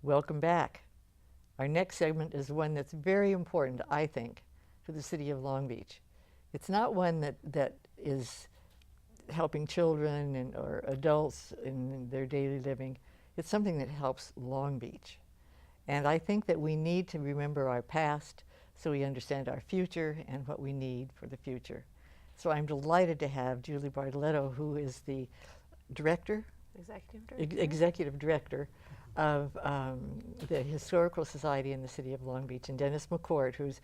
Welcome back. Our next segment is one that's very important, I think, to the city of Long Beach. It's not one that is helping children or adults in their daily living. It's something that helps Long Beach. And I think that we need to remember our past so we understand our future and what we need for the future. So I'm delighted to have Julie Bartoletto, who is the director, executive director of the Historical Society in the city of Long Beach, and Dennis McCord, who's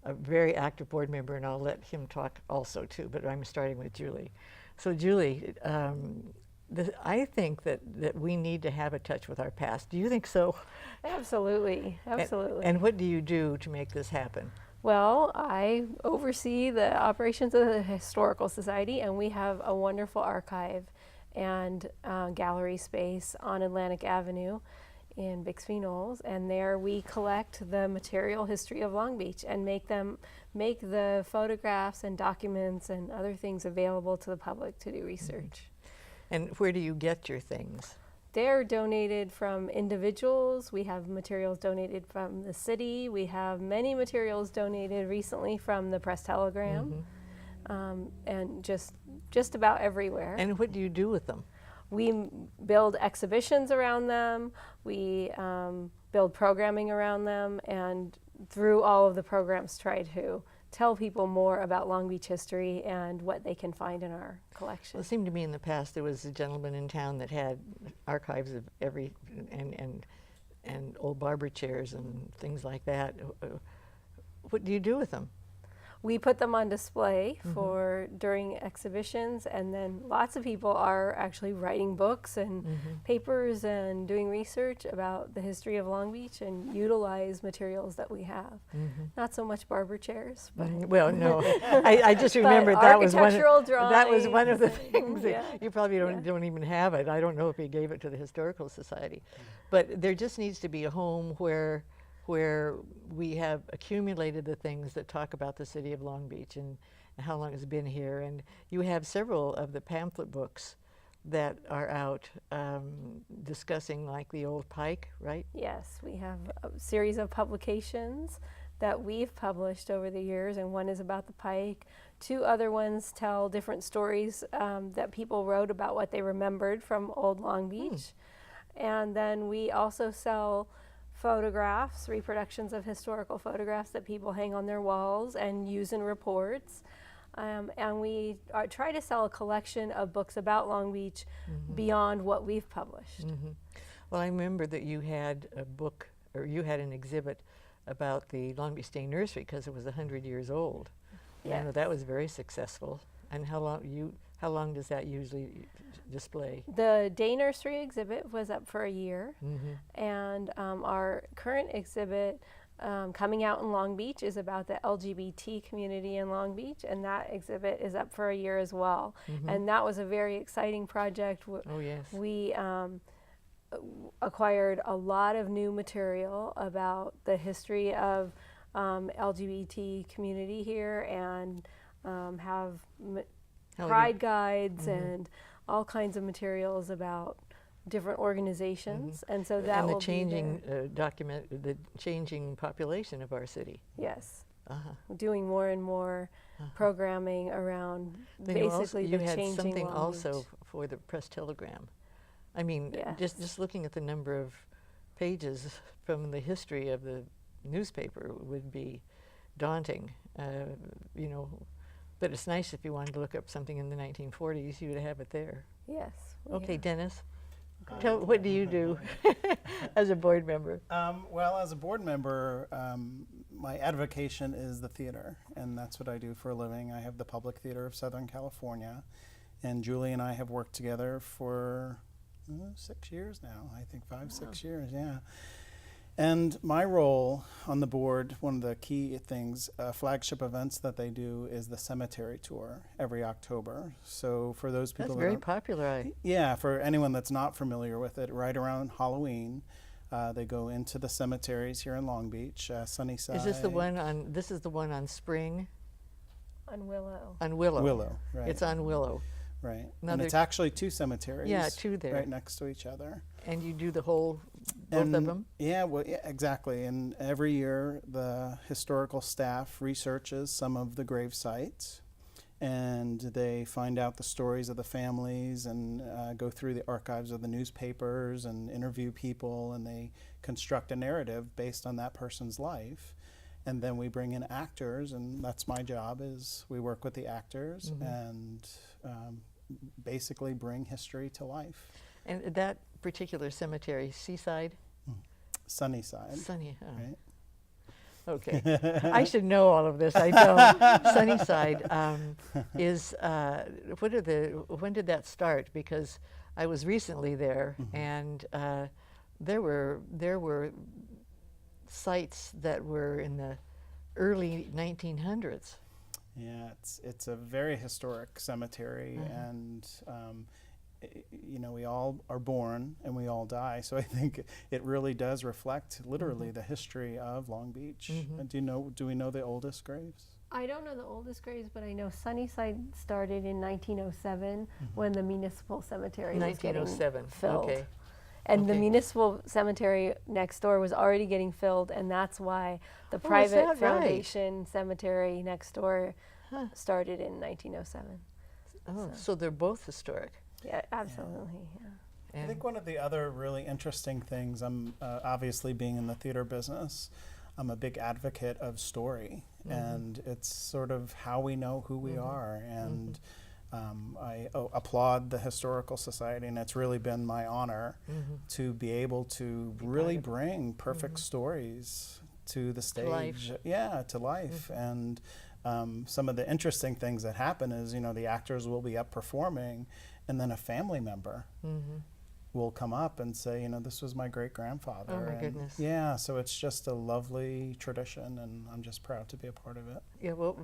a very active board member, and I'll let him talk also too, but I'm starting with Julie. So Julie, I think that we need to have a touch with our past. Do you think so? Absolutely, absolutely. And what do you do to make this happen? Well, I oversee the operations of the Historical Society, and we have a wonderful archive and gallery space on Atlantic Avenue in Bixby Knolls, and there we collect the material history of Long Beach and make the photographs and documents and other things available to the public to do research. And where do you get your things? They're donated from individuals. We have materials donated from the city. We have many materials donated recently from the Press Telegram, and just about everywhere. And what do you do with them? We build exhibitions around them. We build programming around them, and through all of the programs try to tell people more about Long Beach history and what they can find in our collection. Well, it seemed to me in the past there was a gentleman in town that had archives of every, and old barber chairs and things like that. What do you do with them? We put them on display for during exhibitions, and then lots of people are actually writing books and papers and doing research about the history of Long Beach and utilize materials that we have. Not so much barber chairs, but well, no, I just remembered that was one of the things that you probably don't even have it. I don't know if he gave it to the Historical Society, but there just needs to be a home where we have accumulated the things that talk about the city of Long Beach and how long it's been here. And you have several of the pamphlet books that are out discussing like the old Pike, right? Yes, we have a series of publications that we've published over the years, and one is about the Pike. Two other ones tell different stories that people wrote about what they remembered from old Long Beach. And then we also sell photographs, reproductions of historical photographs that people hang on their walls and use in reports. And we try to sell a collection of books about Long Beach beyond what we've published. Well, I remember that you had a book, or you had an exhibit about the Long Beach Day Nursery because it was 100 years old. Yes. I know that was very successful. And how long does that usually display? The Day Nursery exhibit was up for a year, and our current exhibit coming out in Long Beach is about the LGBT community in Long Beach, and that exhibit is up for a year as well. And that was a very exciting project. Oh, yes. We acquired a lot of new material about the history of LGBT community here, and have pride guides and all kinds of materials about different organizations, and so that and the will changing the changing population of our city. Yes, doing more and more programming around basically you the had changing something Long also Beach. for the Press Telegram. I mean, Yes. just looking at the number of pages from the history of the newspaper would be daunting, you know. But it's nice if you wanted to look up something in the 1940s, you would have it there. Yes. Okay, Dennis, what do you do as a board member? Well, as a board member, my avocation is the theater, and that's what I do for a living. I have the Public Theater of Southern California, and Julie and I have worked together for 6 years now. I think 5-6 years, yeah. And my role on the board, one of the key things, flagship events that they do is the cemetery tour every October. So for those people That's very popular. Yeah, for anyone that's not familiar with it, right around Halloween, they go into the cemeteries here in Long Beach, Sunnyside. Is this the one on? This is the one on Spring. On Willow. On Willow. Willow, right. It's on Willow. Right. And Another- it's actually two cemeteries. Yeah, two there. Right next to each other. And you do the whole, both of And- them? Yeah, well, yeah, exactly. And every year, the historical staff researches some of the grave sites, and they find out the stories of the families and go through the archives of the newspapers and interview people, and they construct a narrative based on that person's life. And then we bring in actors, and that's my job. Is we work with the actors and basically bring history to life. And that particular cemetery, Seaside? Sunnyside. Sunny, oh, Right? okay. I should know all of this, I don't. Sunnyside is, when did that start? Because I was recently there, and there were sites that were in the early 1900s. Yeah, it's a very historic cemetery, and you know, we all are born and we all die. So I think it really does reflect literally the history of Long Beach. And do we know the oldest graves? I don't know the oldest graves, but I know Sunnyside started in 1907 when the municipal cemetery was getting 1907, filled. okay. And the Okay. municipal cemetery next door was already getting filled, and that's why the Oh, is private that right? foundation cemetery next door started in 1907. Oh, so they're both historic. Yeah, absolutely. Yeah. I And think one of the other really interesting things, I'm obviously being in the theater business, I'm a big advocate of story, and it's sort of how we know who we are. And I applaud the Historical Society, and it's really been my honor to be able to really bring perfect stories to the stage. life. Yeah, to life. And some of the interesting things that happen is, you know, the actors will be up performing, and then a family member will come up and say, you know, this was my great grandfather. Oh, my and goodness. Yeah, so it's just a lovely tradition, and I'm just proud to be a part of it. yeah, well,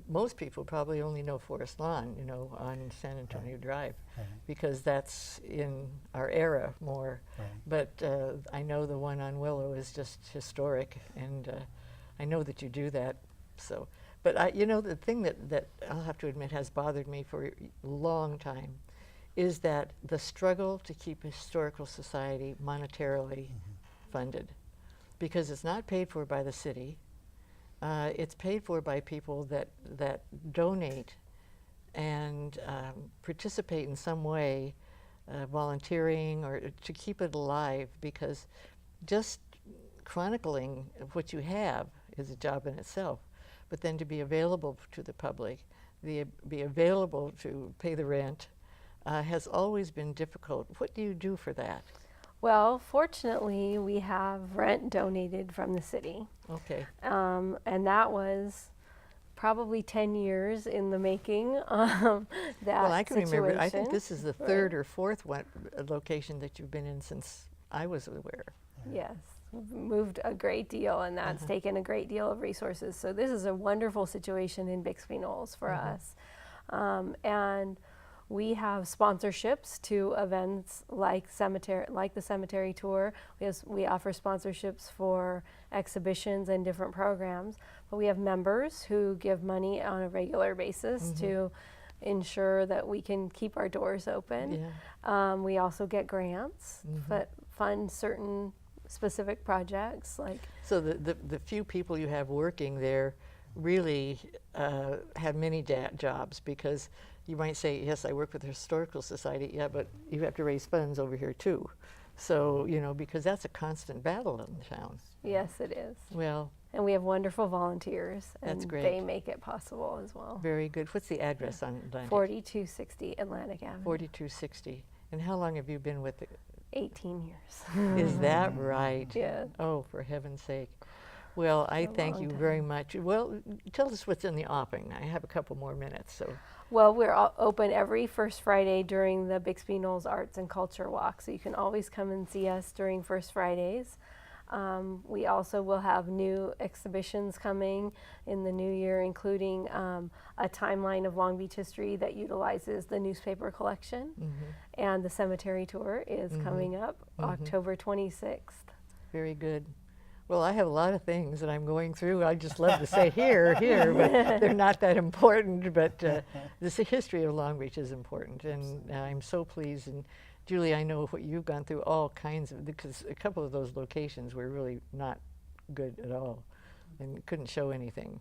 most people probably only know Forest Lawn, you know, on San Antonio Drive, Right. because that's in our era more. Right. But I know the one on Willow is just historic, and I know that you do that. So, but you know, the thing that I'll have to admit has bothered me for a long time is that the struggle to keep Historical Society monetarily funded, because it's not paid for by the city. It's paid for by people that donate and participate in some way, volunteering or to keep it alive, because just chronicling what you have is a job in itself. But then to be available to the public, be available to pay the rent, has always been difficult. What do you do for that? Well, fortunately, we have rent donated from the city. Okay. And that was probably 10 years in the making. That Well, I can remember, I think situation. this is the third or fourth location that you've been in since I was aware. Yes, we've moved a great deal, and that's taken a great deal of resources. So this is a wonderful situation in Bixby Knolls for us. And we have sponsorships to events like the cemetery tour. We offer sponsorships for exhibitions and different programs. But we have members who give money on a regular basis to ensure that we can keep our doors open. Yeah. We also get grants that fund certain specific projects. Like So the few people you have working there really have many jobs, because you might say, yes, I work with the Historical Society, yeah, but you have to raise funds over here too. So, you know, because that's a constant battle in the town. yes, it is. Well, And we have wonderful volunteers, and That's great. they make it possible as well. very good. What's the address on Atlantic? 4260 Atlantic Avenue. 4260. And how long have you been with it? 18 years. Is that right? Yeah. Oh, for heaven's sake. Well, I thank long you time. very much. Well, tell us what's in the offing. I have a couple more minutes, so. Well, we're open every first Friday during the Bixby Knolls Arts and Culture Walk, so you can always come and see us during First Fridays. We also will have new exhibitions coming in the new year, including a timeline of Long Beach history that utilizes the newspaper collection. And the cemetery tour is coming up October 26th. Very good. Well, I have a lot of things that I'm going through. I just love to say here, but they're not that important. But this history of Long Beach is important, and I'm so pleased. And Julie, I know what you've gone through, all kinds of, because a couple of those locations were really not good at all, and couldn't show anything.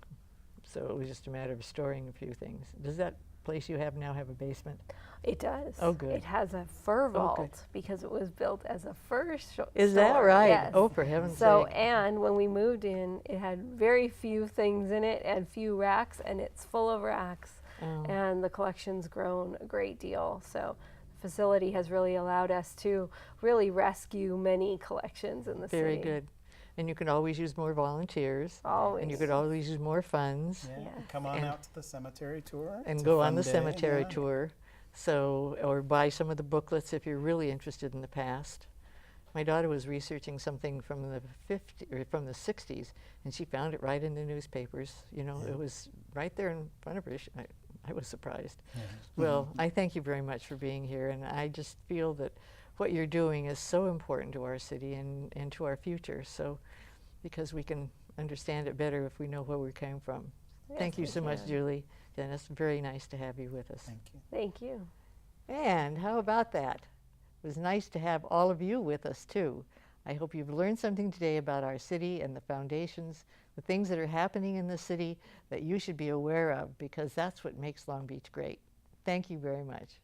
So it was just a matter of storing a few things. Does that place you have now have a basement? It does. Oh, good. It has a fur Oh, good. vault because it was built as a fur Is that store. right? Yes. Oh, for heaven's So, sake. and when we moved in, it had very few things in it and few racks, and it's full of racks. Oh. And the collection's grown a great deal. So the facility has really allowed us to really rescue many collections in the city. Very good. And you can always use more volunteers. Always. And you could always use more funds. Yeah, Yeah. come on And- out to the cemetery tour. And It's a go on fun the day, cemetery yeah. tour. So, or buy some of the booklets if you're really interested in the past. My daughter was researching something from the 50s or from the 60s, and she found it right in the newspapers. You know, Yeah. it was right there in front of her. I was surprised. Yeah. Well, I thank you very much for being here, and I just feel that what you're doing is so important to our city and to our future. So, because we can understand it better if we know where we came from. Thank you Yes, so we much, can. Julie. Dennis, very nice to have you with us. Thank you. Thank you. And how about that? It was nice to have all of you with us too. I hope you've learned something today about our city and the foundations, the things that are happening in the city that you should be aware of, because that's what makes Long Beach great. Thank you very much.